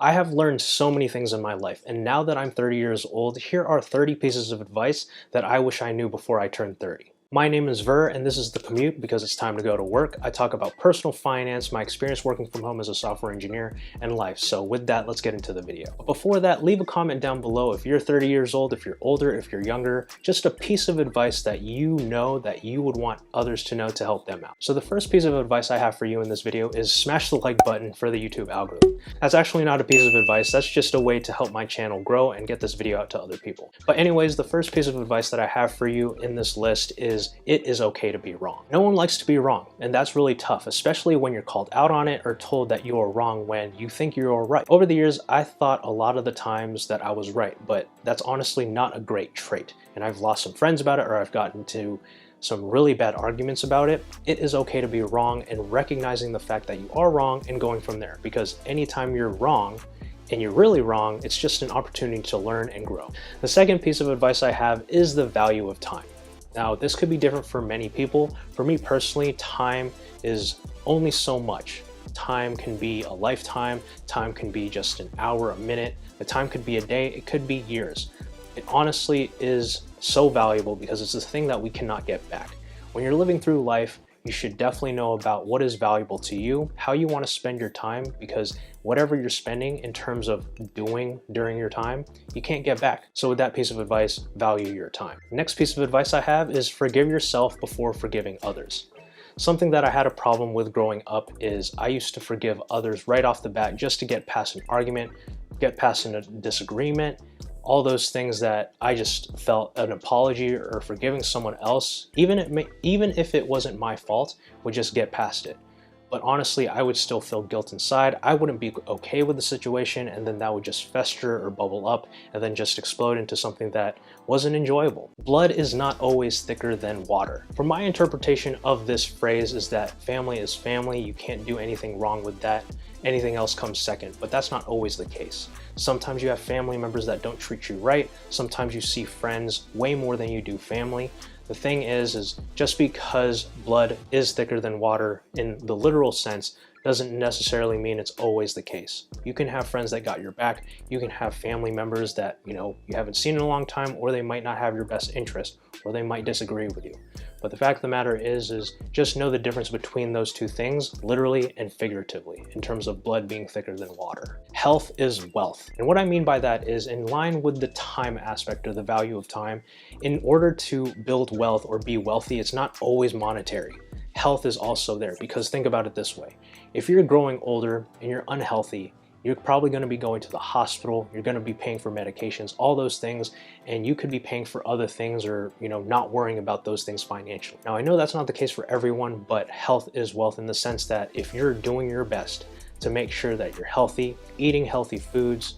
I have learned so many things in my life, and now that I'm 30 years old, here are 30 pieces of advice that I wish I knew before I turned 30. My name is Ver, and this is The Commute because it's time to go to work. I talk about personal finance, my experience working from home as a software engineer, and life. So with that, let's get into the video. But before that, leave a comment down below if you're 30 years old, if you're older, if you're younger, just a piece of advice that you know that you would want others to know to help them out. So the first piece of advice I have for you in this video is smash the like button for the YouTube algorithm. That's actually not a piece of advice, that's just a way to help my channel grow and get this video out to other people. But anyways, the first piece of advice that I have for you in this list is it is okay to be wrong. No one likes to be wrong, and that's really tough, especially when you're called out on it or told that you are wrong when you think you're right. Over the years, I thought a lot of the times that I was right, but that's honestly not a great trait. And I've lost some friends about it, or I've gotten into some really bad arguments about it. It is okay to be wrong and recognizing the fact that you are wrong and going from there, because anytime you're wrong and you're really wrong, it's just an opportunity to learn and grow. The second piece of advice I have is the value of time. Now, this could be different for many people. For me personally, time is only so much. Time can be a lifetime, time can be just an hour, a minute, the time could be a day, it could be years. It honestly is so valuable because it's a thing that we cannot get back. When you're living through life, you should definitely know about what is valuable to you, how you want to spend your time, because whatever you're spending in terms of doing during your time, you can't get back. So with that piece of advice, value your time. Next piece of advice I have is forgive yourself before forgiving others. Something that I had a problem with growing up is I used to forgive others right off the bat just to get past an argument, get past a disagreement, all those things that I just felt an apology or forgiving someone else, even if it wasn't my fault, would just get past it. But honestly, I would still feel guilt inside. I wouldn't be okay with the situation, and then that would just fester or bubble up and then just explode into something that wasn't enjoyable. Blood is not always thicker than water. From my interpretation of this phrase is that family is family. You can't do anything wrong with that. Anything else comes second, but that's not always the case. Sometimes you have family members that don't treat you right. Sometimes you see friends way more than you do family. The thing is just because blood is thicker than water in the literal sense doesn't necessarily mean it's always the case. You can have friends that got your back. You can have family members that, you haven't seen in a long time, or they might not have your best interest, or they might disagree with you. But the fact of the matter is just know the difference between those two things, literally and figuratively, in terms of blood being thicker than water. Health is wealth. And what I mean by that is, in line with the time aspect or the value of time, in order to build wealth or be wealthy, it's not always monetary. Health is also there, because think about it this way. If you're growing older and you're unhealthy, you're probably going to be going to the hospital, you're going to be paying for medications, all those things, and you could be paying for other things or, not worrying about those things financially. Now, I know that's not the case for everyone, but health is wealth in the sense that if you're doing your best to make sure that you're healthy, eating healthy foods,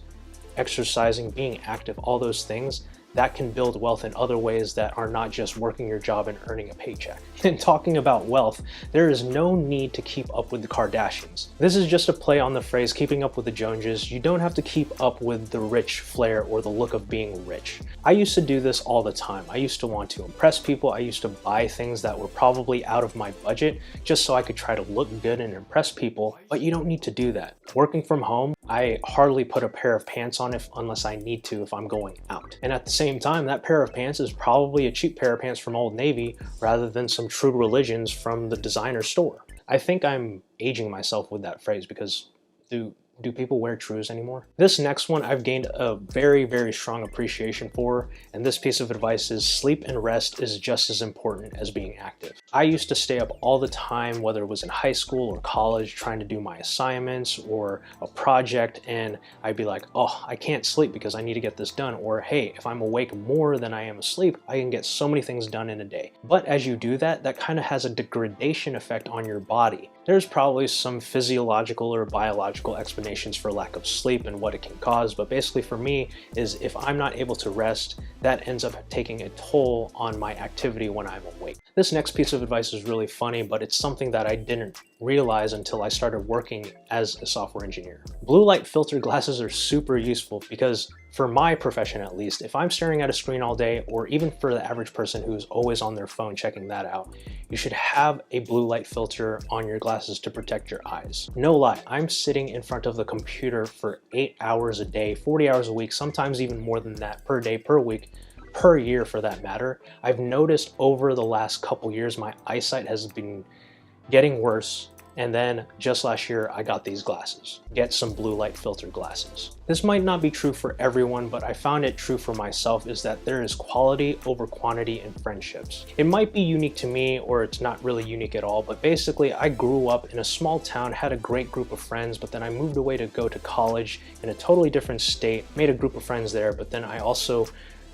exercising, being active, all those things, that can build wealth in other ways that are not just working your job and earning a paycheck. And talking about wealth, there is no need to keep up with the Kardashians. This is just a play on the phrase keeping up with the Joneses. You don't have to keep up with the rich flair or the look of being rich. I used to do this all the time. I used to want to impress people. I used to buy things that were probably out of my budget just so I could try to look good and impress people, but you don't need to do that. Working from home, I hardly put a pair of pants on unless I need to if I'm going out. And at the same time, that pair of pants is probably a cheap pair of pants from Old Navy rather than some True Religions from the designer store. I think I'm aging myself with that phrase because do people wear Trues anymore? This next one I've gained a very, very strong appreciation for, and this piece of advice is sleep and rest is just as important as being active. I used to stay up all the time, whether it was in high school or college, trying to do my assignments or a project, and I'd be like, oh, I can't sleep because I need to get this done, or hey, if I'm awake more than I am asleep, I can get so many things done in a day. But as you do that, that kind of has a degradation effect on your body. There's probably some physiological or biological explanations for lack of sleep and what it can cause, but basically for me is if I'm not able to rest, that ends up taking a toll on my activity when I'm awake. This next piece of advice is really funny, but it's something that I didn't realize until I started working as a software engineer. Blue light filter glasses are super useful because for my profession at least, if I'm staring at a screen all day, or even for the average person who's always on their phone checking that out, you should have a blue light filter on your glasses to protect your eyes. No lie, I'm sitting in front of the computer for 8 hours a day, 40 hours a week, sometimes even more than that per day, per week, per year for that matter. I've noticed over the last couple years my eyesight has been getting worse, and then just last year I got these glasses. Get some blue light filter glasses. This might not be true for everyone, but I found it true for myself is that there is quality over quantity in friendships. It might be unique to me or it's not really unique at all, but basically I grew up in a small town, had a great group of friends, but then I moved away to go to college in a totally different state, made a group of friends there, but then I also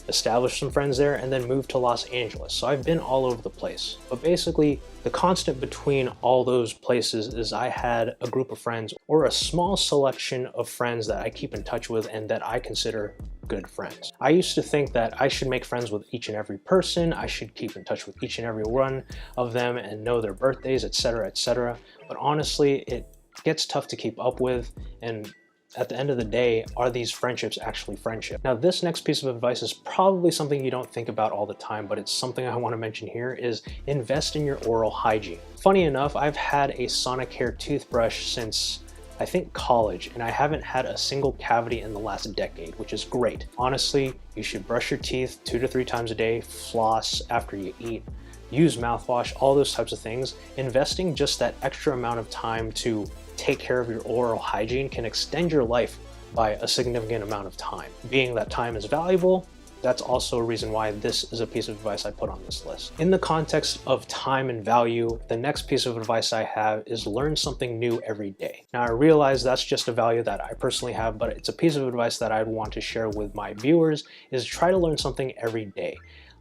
established some friends there and then moved to Los Angeles. So I've been all over the place. But basically, the constant between all those places is I had a group of friends or a small selection of friends that I keep in touch with and that I consider good friends. I used to think that I should make friends with each and every person, I should keep in touch with each and every one of them and know their birthdays, etc., etc. But honestly, it gets tough to keep up with, and at the end of the day, are these friendships actually friendship? Now, this next piece of advice is probably something you don't think about all the time, but it's something I want to mention here is invest in your oral hygiene. Funny enough, I've had a Sonicare toothbrush since I think college, and I haven't had a single cavity in the last decade, which is great. Honestly, you should brush your teeth 2 to 3 times a day, floss after you eat, use mouthwash, all those types of things. Investing just that extra amount of time to take care of your oral hygiene can extend your life by a significant amount of time. Being that time is valuable, that's also a reason why this is a piece of advice I put on this list. In the context of time and value, the next piece of advice I have is learn something new every day. Now, I realize that's just a value that I personally have, but it's a piece of advice that I'd want to share with my viewers is try to learn something every day.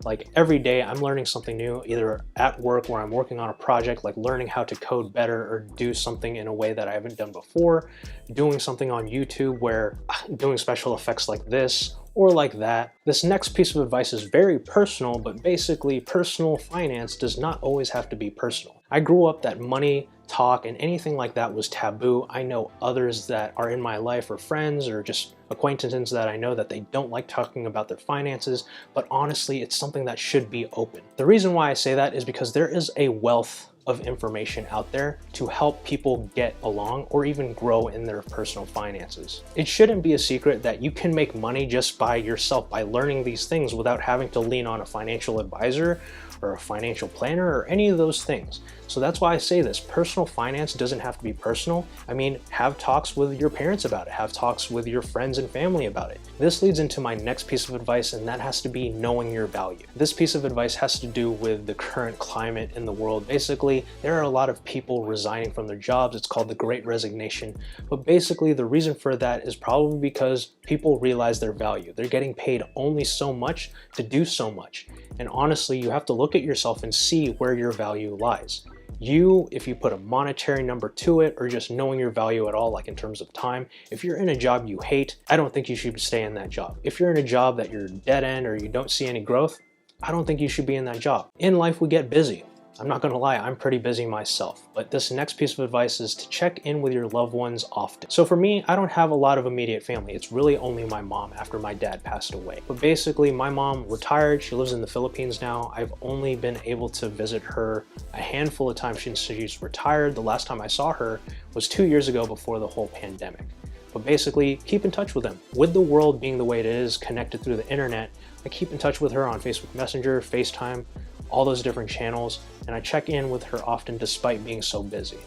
Like every day I'm learning something new, either at work where I'm working on a project, like learning how to code better or do something in a way that I haven't done before, doing something on YouTube where doing special effects like this or like that. This next piece of advice is very personal, but basically personal finance does not always have to be personal. I grew up that money talk and anything like that was taboo. I know others that are in my life or friends or just acquaintances that I know that they don't like talking about their finances, but honestly, it's something that should be open. The reason why I say that is because there is a wealth of information out there to help people get along or even grow in their personal finances. It shouldn't be a secret that you can make money just by yourself by learning these things without having to lean on a financial advisor or a financial planner or any of those things. So that's why I say this, personal finance doesn't have to be personal. I mean, have talks with your parents about it, have talks with your friends and family about it. This leads into my next piece of advice, and that has to be knowing your value. This piece of advice has to do with the current climate in the world. Basically, there are a lot of people resigning from their jobs. It's called the Great Resignation. But basically, the reason for that is probably because people realize their value. They're getting paid only so much to do so much. And honestly, you have to look at yourself and see where your value lies. If you put a monetary number to it or just knowing your value at all, like in terms of time, if you're in a job you hate, I don't think you should stay in that job. If you're in a job that you're dead end or you don't see any growth, I don't think you should be in that job. In life, we get busy. I'm not gonna lie, I'm pretty busy myself, but this next piece of advice is to check in with your loved ones often. So for me, I don't have a lot of immediate family. It's really only my mom after my dad passed away. But basically, my mom retired, she lives in the Philippines now. I've only been able to visit her a handful of times since she's retired. The last time I saw her was 2 years ago before the whole pandemic. But basically, keep in touch with them. With the world being the way it is, connected through the internet, I keep in touch with her on Facebook Messenger, FaceTime, all those different channels, and I check in with her often despite being so busy.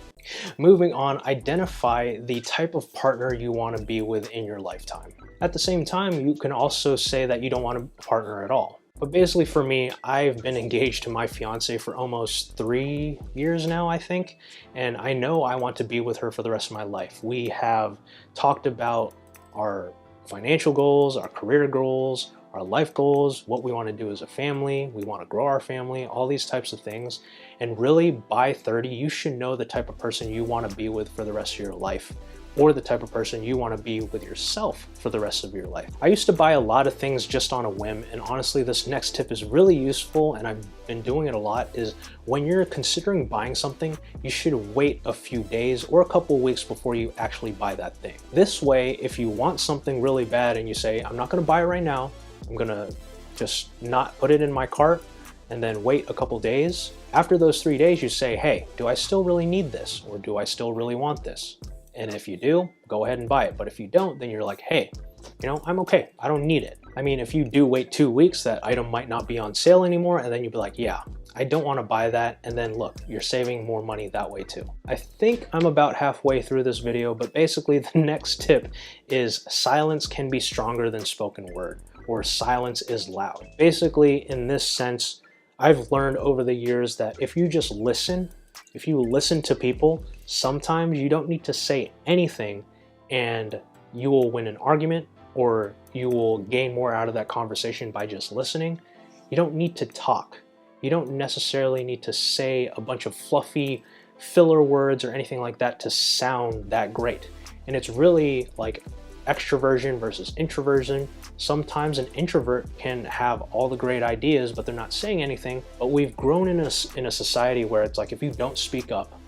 Moving on, identify the type of partner you want to be with in your lifetime. At the same time, you can also say that you don't want a partner at all. But basically for me, I've been engaged to my fiance for almost 3 years now, I think, and I know I want to be with her for the rest of my life. We have talked about our financial goals, our career goals, our life goals, what we want to do as a family, we want to grow our family, all these types of things. And really by 30, you should know the type of person you want to be with for the rest of your life, or the type of person you want to be with yourself for the rest of your life. I used to buy a lot of things just on a whim, and honestly, this next tip is really useful, and I've been doing it a lot, is when you're considering buying something, you should wait a few days or a couple of weeks before you actually buy that thing. This way, if you want something really bad and you say, I'm not going to buy it right now, I'm gonna just not put it in my cart, and then wait a couple days. After those 3 days, you say, hey, do I still really need this? Or do I still really want this? And if you do, go ahead and buy it. But if you don't, then you're like, hey, I'm okay. I don't need it. I mean, if you do wait 2 weeks, that item might not be on sale anymore. And then you'd be like, yeah, I don't want to buy that. And then look, you're saving more money that way too. I think I'm about halfway through this video, but basically the next tip is silence can be stronger than spoken word, or silence is loud. Basically, in this sense, I've learned over the years that if you just listen, if you listen to people, sometimes you don't need to say anything and you will win an argument, or you will gain more out of that conversation by just listening. You don't need to talk. You don't necessarily need to say a bunch of fluffy filler words or anything like that to sound that great. And it's really like extroversion versus introversion. Sometimes an introvert can have all the great ideas, but they're not saying anything. But we've grown in a society where it's like, if you don't speak up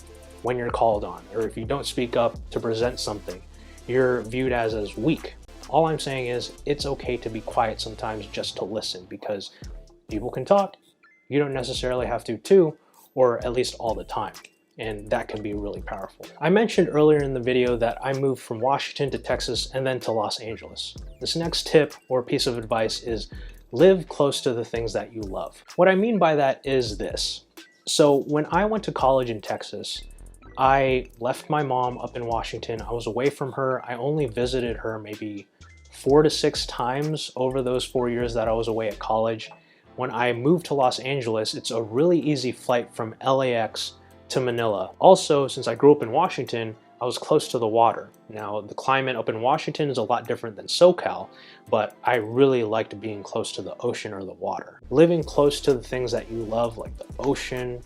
when you're called on, or if you don't speak up to present something, you're viewed as weak. All I'm saying is it's okay to be quiet sometimes just to listen, because people can talk. You don't necessarily have to too, or at least all the time. And that can be really powerful. I mentioned earlier in the video that I moved from Washington to Texas and then to Los Angeles. This next tip or piece of advice is live close to the things that you love. What I mean by that is this. So when I went to college in Texas, I left my mom up in Washington. I was away from her. I only visited her maybe 4 to 6 times over those 4 years that I was away at college. When I moved to Los Angeles, it's a really easy flight from LAX to Manila. Also, since I grew up in Washington, I was close to the water. Now, the climate up in Washington is a lot different than SoCal, but I really liked being close to the ocean or the water. Living close to the things that you love, like the ocean,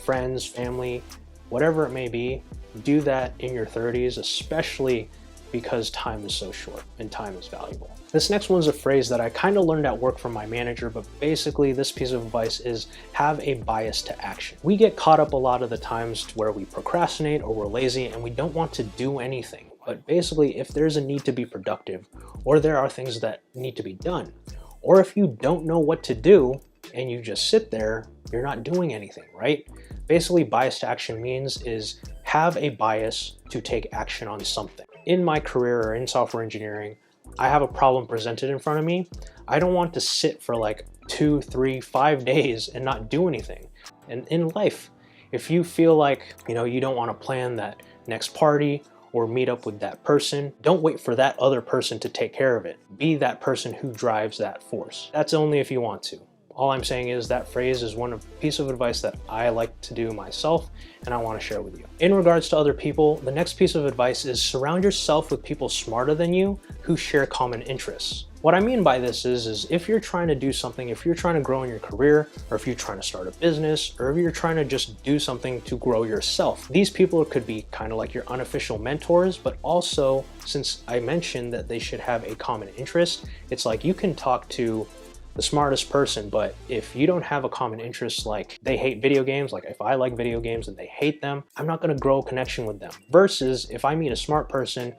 friends, family, whatever it may be, do that in your 30s, especially because time is so short and time is valuable. This next one's a phrase that I kind of learned at work from my manager, but basically this piece of advice is have a bias to action. We get caught up a lot of the times where we procrastinate or we're lazy and we don't want to do anything. But basically, if there's a need to be productive, or there are things that need to be done, or if you don't know what to do and you just sit there, you're not doing anything, right? Basically, bias to action means is have a bias to take action on something. In my career or in software engineering, I have a problem presented in front of me. I don't want to sit for like 2, 3, 5 days and not do anything. And in life, if you feel like, you don't want to plan that next party or meet up with that person, don't wait for that other person to take care of it. Be that person who drives that force. That's only if you want to. All I'm saying is that phrase is one piece of advice that I like to do myself and I want to share with you. In regards to other people, the next piece of advice is surround yourself with people smarter than you who share common interests. What I mean by this is if you're trying to do something, if you're trying to grow in your career, or if you're trying to start a business, or if you're trying to just do something to grow yourself, these people could be kind of like your unofficial mentors, but also, since I mentioned that they should have a common interest, it's like you can talk to the smartest person, but if you don't have a common interest, like they hate video games, like if I like video games and they hate them, I'm not gonna grow a connection with them. Versus if I meet a smart person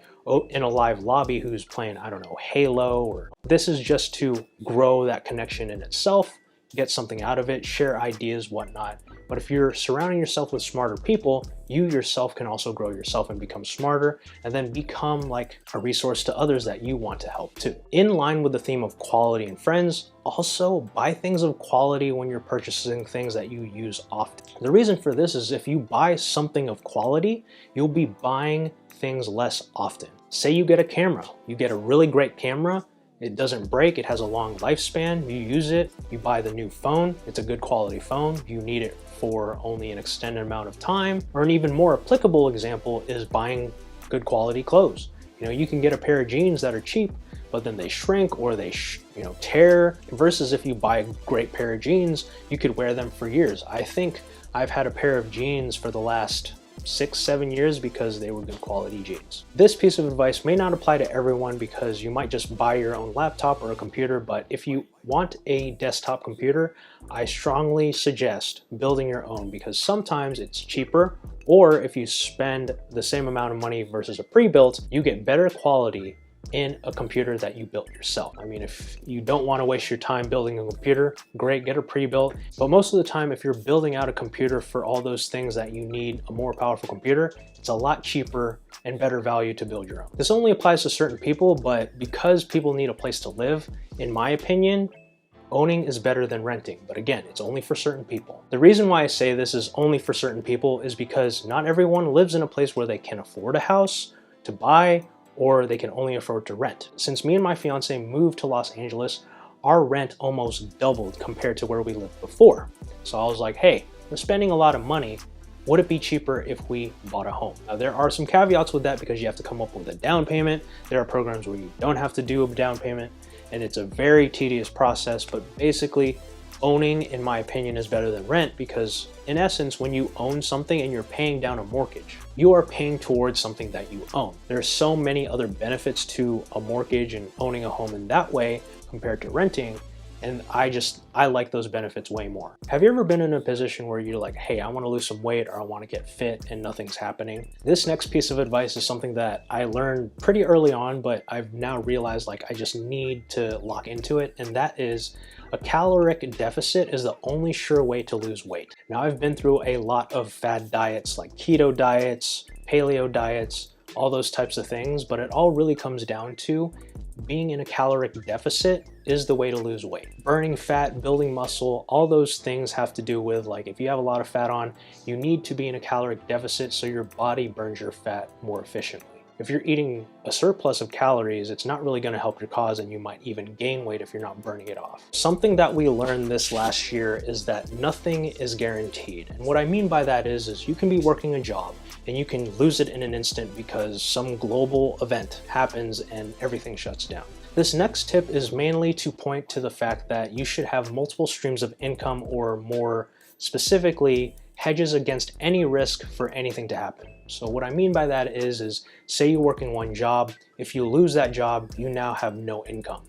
in a live lobby who's playing, I don't know, Halo, or this is just to grow that connection in itself, get something out of it, share ideas, whatnot. But if you're surrounding yourself with smarter people, you yourself can also grow yourself and become smarter, and then become like a resource to others that you want to help too. In line with the theme of quality and friends, also buy things of quality when you're purchasing things that you use often. The reason for this is if you buy something of quality, you'll be buying things less often. Say you get a camera, you get a really great camera, it doesn't break, it has a long lifespan, you use it, you buy the new phone, it's a good quality phone, you need it for only an extended amount of time. Or an even more applicable example is buying good quality clothes. You can get a pair of jeans that are cheap, but then they shrink or they tear, versus if you buy a great pair of jeans, you could wear them for years. I think I've had a pair of jeans for the last 6-7 years because they were good quality jeans. This piece of advice may not apply to everyone because you might just buy your own laptop or a computer, but if you want a desktop computer, I strongly suggest building your own because sometimes it's cheaper, or if you spend the same amount of money versus a pre-built, you get better quality in a computer that you built yourself. I mean, if you don't want to waste your time building a computer, great, get it pre-built. But most of the time, if you're building out a computer for all those things that you need a more powerful computer, it's a lot cheaper and better value to build your own. This only applies to certain people, but because people need a place to live, in my opinion, owning is better than renting, but again, it's only for certain people. The reason why I say this is only for certain people is because not everyone lives in a place where they can afford a house to buy, or they can only afford to rent. Since me and my fiance moved to Los Angeles, our rent almost doubled compared to where we lived before. So I was like, hey, we're spending a lot of money. Would it be cheaper if we bought a home? Now, there are some caveats with that because you have to come up with a down payment. There are programs where you don't have to do a down payment, and it's a very tedious process, but basically owning, in my opinion, is better than rent because in essence, when you own something and you're paying down a mortgage, you are paying towards something that you own. There are so many other benefits to a mortgage and owning a home in that way compared to renting, and I like those benefits way more. Have you ever been in a position where you're like, hey, I want to lose some weight or I want to get fit and nothing's happening? This next piece of advice is something that I learned pretty early on, but I've now realized like I just need to lock into it, and that is a caloric deficit is the only sure way to lose weight. Now, I've been through a lot of fad diets like keto diets, paleo diets, all those types of things, but it all really comes down to being in a caloric deficit is the way to lose weight. Burning fat, building muscle, all those things have to do with, like, if you have a lot of fat on, you need to be in a caloric deficit so your body burns your fat more efficiently. If you're eating a surplus of calories, it's not really going to help your cause, and you might even gain weight if you're not burning it off. Something that we learned this last year is that nothing is guaranteed. And what I mean by that is you can be working a job and you can lose it in an instant because some global event happens and everything shuts down. This next tip is mainly to point to the fact that you should have multiple streams of income, or more specifically, hedges against any risk for anything to happen. So what I mean by that is say you're working one job, if you lose that job, you now have no income.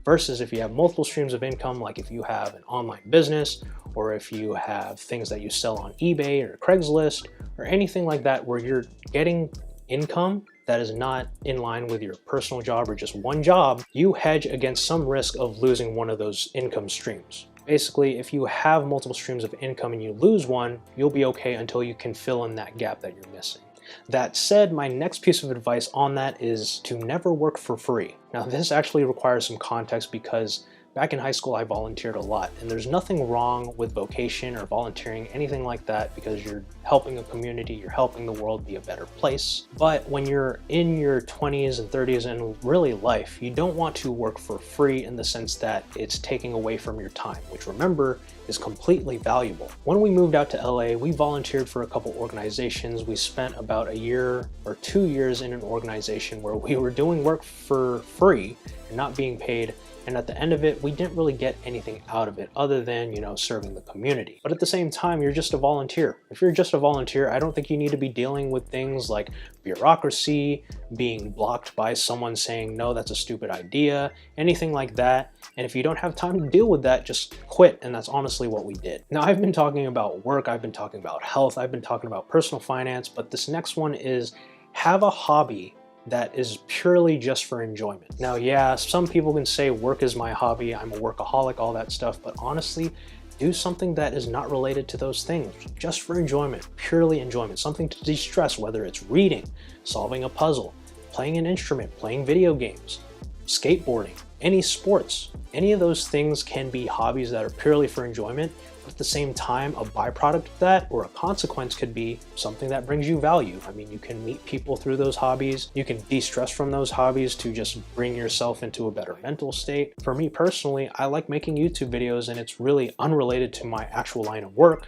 Versus if you have multiple streams of income, like if you have an online business, or if you have things that you sell on eBay or Craigslist, or anything like that where you're getting income that is not in line with your personal job or just one job, you hedge against some risk of losing one of those income streams. Basically, if you have multiple streams of income and you lose one, you'll be okay until you can fill in that gap that you're missing. That said, my next piece of advice on that is to never work for free. Now, this actually requires some context because back in high school, I volunteered a lot, and there's nothing wrong with vocation or volunteering, anything like that, because you're helping a community, you're helping the world be a better place. But when you're in your 20s and 30s and really life, you don't want to work for free in the sense that it's taking away from your time, which, remember, is completely valuable. When we moved out to LA, we volunteered for a couple organizations. We spent about a year or 2 years in an organization where we were doing work for free and not being paid. And at the end of it, we didn't really get anything out of it other than, serving the community. But at the same time, you're just a volunteer. If you're just a volunteer, I don't think you need to be dealing with things like bureaucracy, being blocked by someone saying, no, that's a stupid idea, anything like that. And if you don't have time to deal with that, just quit. And that's honestly what we did. Now, I've been talking about work, I've been talking about health, I've been talking about personal finance, but this next one is have a hobby that is purely just for enjoyment. Now, yeah, some people can say work is my hobby, I'm a workaholic, all that stuff, but honestly, do something that is not related to those things, just for enjoyment, purely enjoyment, something to de-stress, whether it's reading, solving a puzzle, playing an instrument, playing video games, skateboarding, any sports. Any of those things can be hobbies that are purely for enjoyment, but at the same time, a byproduct of that or a consequence could be something that brings you value. I mean, you can meet people through those hobbies. You can de-stress from those hobbies to just bring yourself into a better mental state. For me personally, I like making YouTube videos, and it's really unrelated to my actual line of work,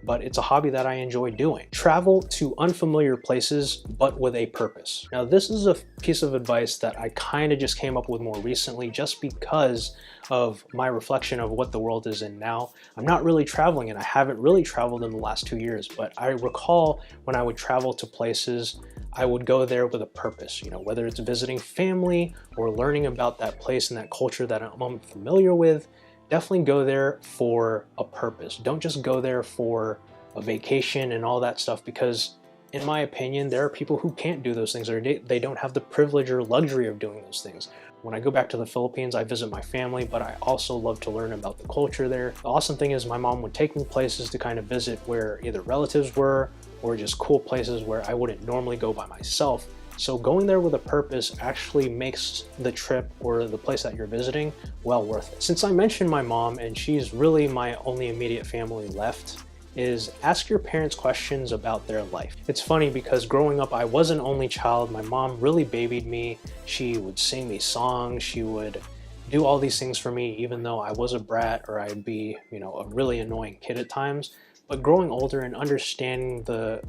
but it's a hobby that I enjoy doing. Travel to unfamiliar places, but with a purpose. Now, this is a piece of advice that I kind of just came up with more recently just because of my reflection of what the world is in now. I'm not really traveling, and I haven't really traveled in the last 2 years, but I recall when I would travel to places, I would go there with a purpose, whether it's visiting family or learning about that place and that culture that I'm unfamiliar with. Definitely go there for a purpose. Don't just go there for a vacation and all that stuff, because in my opinion, there are people who can't do those things, or they don't have the privilege or luxury of doing those things. When I go back to the Philippines, I visit my family, but I also love to learn about the culture there. The awesome thing is my mom would take me places to kind of visit where either relatives were or just cool places where I wouldn't normally go by myself. So going there with a purpose actually makes the trip or the place that you're visiting well worth it. Since I mentioned my mom, and she's really my only immediate family left, is ask your parents questions about their life. It's funny because growing up, I was an only child. My mom really babied me. She would sing me songs. She would do all these things for me, even though I was a brat or I'd be, a really annoying kid at times. But growing older and understanding the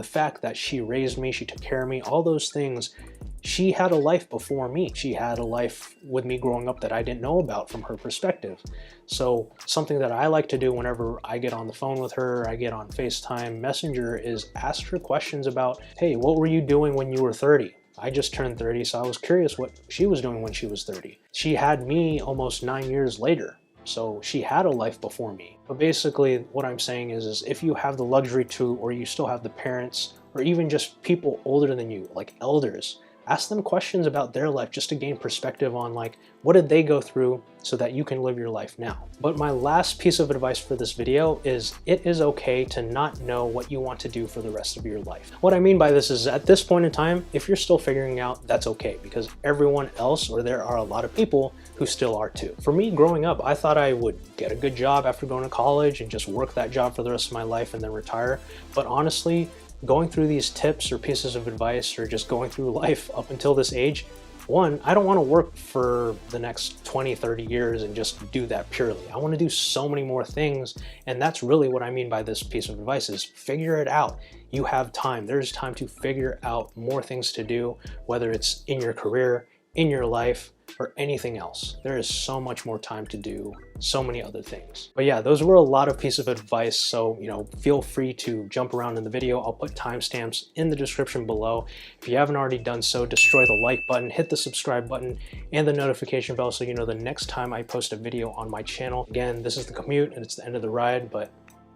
fact that she raised me, she took care of me, all those things, she had a life before me. She had a life with me growing up that I didn't know about from her perspective. So something that I like to do whenever I get on the phone with her, I get on FaceTime Messenger, is ask her questions about, hey, what were you doing when you were 30? I just turned 30, so I was curious what she was doing when she was 30. She had me almost 9 years later. So she had a life before me. But basically what I'm saying is if you have the luxury to, or you still have the parents, or even just people older than you, like elders, ask them questions about their life just to gain perspective on like, what did they go through so that you can live your life now. But my last piece of advice for this video is it is okay to not know what you want to do for the rest of your life. What I mean by this is at this point in time, if you're still figuring out, that's okay, because everyone else, or there are a lot of people who still are too. For me, growing up, I thought I would get a good job after going to college and just work that job for the rest of my life and then retire. But honestly, going through these tips or pieces of advice or just going through life up until this age, one, I don't want to work for the next 20, 30 years and just do that purely. I want to do so many more things, and that's really what I mean by this piece of advice is figure it out. You have time. There's time to figure out more things to do, whether it's in your career, in your life, or anything else. There is so much more time to do so many other things. But yeah, those were a lot of pieces of advice, so feel free to jump around in the video. I'll put timestamps in the description below. If you haven't already done so, destroy the like button, hit the subscribe button, and the notification bell so you know the next time I post a video on my channel. Again, this is The Commute, and it's the end of the ride, but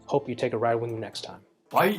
hope you take a ride with me next time. Bye.